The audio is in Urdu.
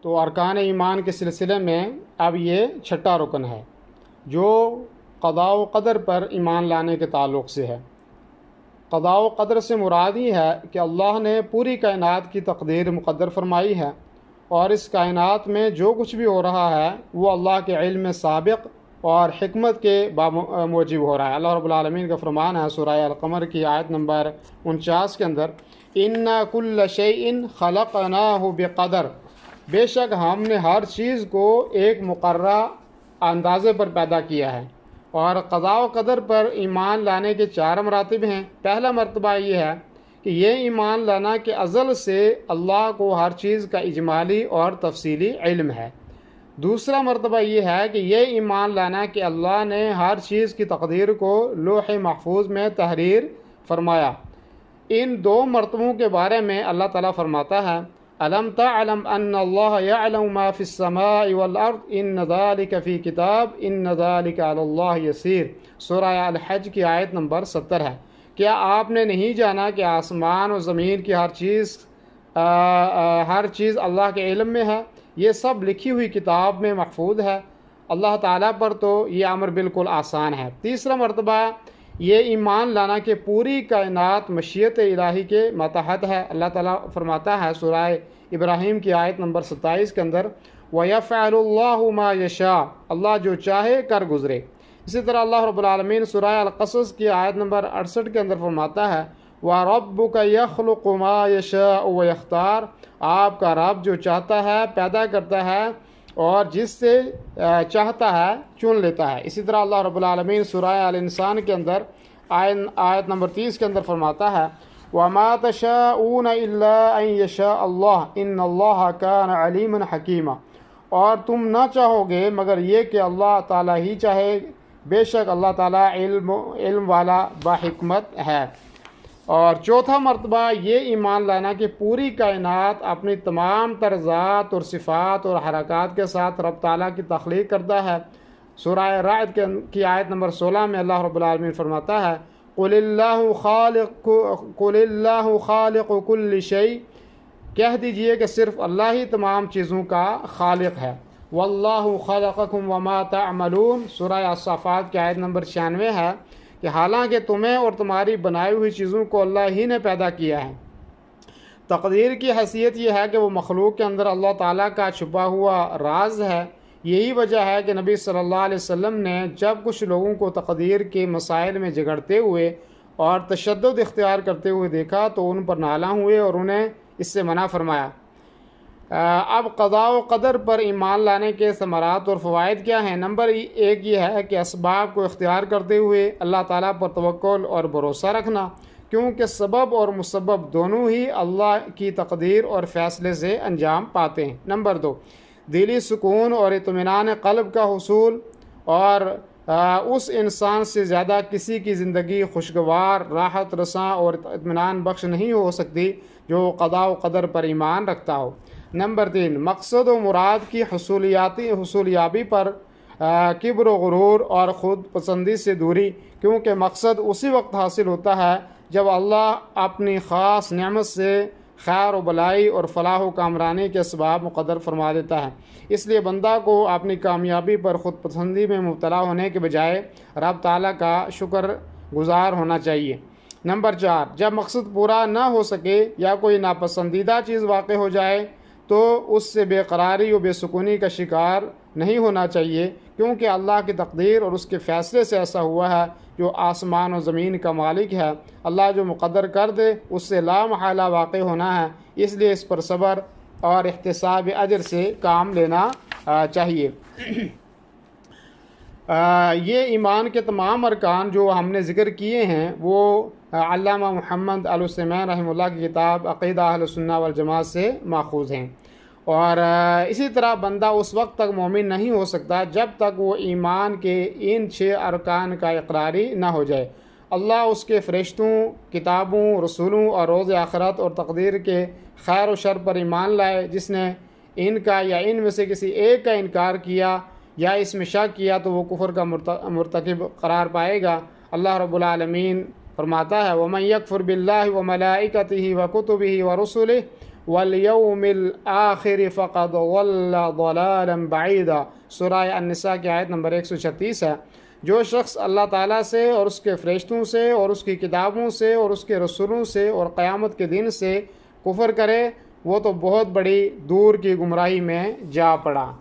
تو ارکان ایمان کے سلسلے میں اب یہ چھٹا رکن ہے جو قضاء و قدر پر ایمان لانے کے تعلق سے ہے۔ قضاء و قدر سے مراد یہ ہے کہ اللہ نے پوری کائنات کی تقدیر مقدر فرمائی ہے، اور اس کائنات میں جو کچھ بھی ہو رہا ہے وہ اللہ کے علم سابق اور حکمت کے موجب ہو رہا ہے۔ اللہ رب العالمین کا فرمان ہے سورہ القمر کی آیت نمبر 49 کے اندر، اِنَّا كُلَّ شَيْءٍ خَلَقْنَاهُ بِقَدَرٍ، بے شک ہم نے ہر چیز کو ایک مقررہ اندازے پر پیدا کیا ہے۔ اور قضاء و قدر پر ایمان لانے کے 4 مراتب ہیں۔ پہلا مرتبہ یہ ہے کہ یہ ایمان لانا کہ ازل سے اللہ کو ہر چیز کا اجمالی اور تفصیلی علم ہے۔ دوسرا مرتبہ یہ ہے کہ یہ ایمان لانا کہ اللہ نے ہر چیز کی تقدیر کو لوح محفوظ میں تحریر فرمایا۔ ان 2 مرتبوں کے بارے میں اللہ تعالیٰ فرماتا ہے، أَلَمْ تَعْلَمْ أَنَّ اللَّهَ يَعْلَمُ مَا فِي السَّمَاءِ وَالْأَرْضِ إِنَّ ذَلِكَ فِي كِتَابٍ إِنَّ ذَلِكَ عَلَى اللَّهِ يَسِيرٌ، سورہ الحج کی آیت نمبر 70 ہے۔ کیا آپ نے نہیں جانا کہ آسمان و زمین کی ہر چیز اللہ کے علم میں ہے؟ یہ سب لکھی ہوئی کتاب میں محفوظ ہے۔ اللہ تعالیٰ پر تو یہ امر بالکل آسان ہے۔ تیسرا مرتبہ یہ ایمان لانا کہ پوری کائنات مشیت الہی کے ماتحت ہے۔ اللہ تعالیٰ فرماتا ہے سورہ ابراہیم کی آیت نمبر 27 کے اندر، وَيَفْعَلُ اللَّهُ مَا يَشَاءُ، اللہ جو چاہے کر گزرے۔ اسی طرح اللہ رب العالمین سورہ القصص کی آیت نمبر 68 کے اندر فرماتا ہے، وَرَبُّكَ يَخْلُقُ مَا يَشَاءُ وَيَخْتَارُ، آپ کا رب جو چاہتا ہے پیدا کرتا ہے اور جس سے چاہتا ہے چن لیتا ہے۔ اسی طرح اللہ رب العالمین سورہ الانسان کے اندر آیت نمبر 30 کے اندر فرماتا ہے، وَمَا تَشَاءُونَ إِلَّا أَن يَشَاءَ اللَّهُ إِنَّ اللَّهَ كَانَ عَلِيمًا حَكِيمًا، اور تم نہ چاہو گے مگر یہ کہ اللہ تعالیٰ ہی چاہے، بے شک اللہ تعالیٰ علم والا باحکمت ہے۔ اور چوتھا مرتبہ یہ ایمان لانا کہ پوری کائنات اپنی تمام تر ذات اور صفات اور حرکات کے ساتھ رب تعالیٰ کی تخلیق کرتا ہے۔ سورہ رعد کی آیت نمبر 16 میں اللہ رب العالمین فرماتا ہے، قُلِ اللَّهُ خَالِقُ كُلِّ شَيْءٍ، کہہ دیجئے کہ صرف اللہ ہی تمام چیزوں کا خالق ہے۔ وَاللَّهُ خَلَقَكُمْ وَمَا تَعْمَلُونَ، سورہ الصافات کی آیت نمبر 96 ہے کہ حالانکہ تمہیں اور تمہاری بنائی ہوئی چیزوں کو اللہ ہی نے پیدا کیا ہے۔ تقدیر کی حیثیت یہ ہے کہ وہ مخلوق کے اندر اللہ تعالیٰ کا چھپا ہوا راز ہے۔ یہی وجہ ہے کہ نبی صلی اللہ علیہ وسلم نے جب کچھ لوگوں کو تقدیر کے مسائل میں جھگڑتے ہوئے اور تشدد اختیار کرتے ہوئے دیکھا تو ان پر نالاں ہوئے اور انہیں اس سے منع فرمایا۔ اب قضاء و قدر پر ایمان لانے کے ثمرات اور فوائد کیا ہیں؟ نمبر 1 یہ ہے کہ اسباب کو اختیار کرتے ہوئے اللہ تعالیٰ پر توکل اور بھروسہ رکھنا، کیونکہ سبب اور مسبب دونوں ہی اللہ کی تقدیر اور فیصلے سے انجام پاتے ہیں۔ نمبر 2 دلی سکون اور اطمینان قلب کا حصول، اور اس انسان سے زیادہ کسی کی زندگی خوشگوار، راحت رساں اور اطمینان بخش نہیں ہو سکتی جو قضاء و قدر پر ایمان رکھتا ہو۔ نمبر 3 مقصد و مراد کی حصولیابی پر کبر و غرور اور خود پسندی سے دوری، کیونکہ مقصد اسی وقت حاصل ہوتا ہے جب اللہ اپنی خاص نعمت سے خیر و بلائی اور فلاح و کامرانی کے اسباب مقدر فرما دیتا ہے۔ اس لیے بندہ کو اپنی کامیابی پر خود پسندی میں مبتلا ہونے کے بجائے رب تعالیٰ کا شکر گزار ہونا چاہیے۔ نمبر 4 جب مقصد پورا نہ ہو سکے یا کوئی ناپسندیدہ چیز واقع ہو جائے تو اس سے بے قراری و بے سکونی کا شکار نہیں ہونا چاہیے، کیونکہ اللہ کی تقدیر اور اس کے فیصلے سے ایسا ہوا ہے۔ جو آسمان و زمین کا مالک ہے، اللہ جو مقدر کر دے اس سے لا محالہ واقع ہونا ہے، اس لیے اس پر صبر اور احتساب اجر سے کام لینا چاہیے۔ یہ ایمان کے تمام ارکان جو ہم نے ذکر کیے ہیں وہ علامہ محمد العثیمین رحمہ اللہ کی کتاب عقیدہ اہل سنہ والجماعت سے ماخوذ ہیں۔ اور اسی طرح بندہ اس وقت تک مومن نہیں ہو سکتا جب تک وہ ایمان کے ان 6 ارکان کا اقراری نہ ہو جائے۔ اللہ اس کے فرشتوں، کتابوں، رسولوں اور روز آخرت اور تقدیر کے خیر و شر پر ایمان لائے۔ جس نے ان کا یا ان میں سے کسی ایک کا انکار کیا یا اس میں شک کیا تو وہ کفر کا مرتکب قرار پائے گا۔ اللہ رب العالمین فرماتا ہے، وَمَن يَكْفُرْ بِاللَّهِ وَمَلَائِكَتِهِ وَكُتُبِهِ وَرُسُلِهِ وَالْيَوْمِ الْآخِرِ فَقَدْ ضَلَّ ضَلَالًا بَعِيدًا، سورہ النساء کی آیت نمبر 136 ہے۔ جو شخص اللہ تعالیٰ سے اور اس کے فرشتوں سے اور اس کی کتابوں سے اور اس کے رسولوں سے اور قیامت کے دن سے کفر کرے وہ تو بہت بڑی دور کی گمراہی میں جا پڑا۔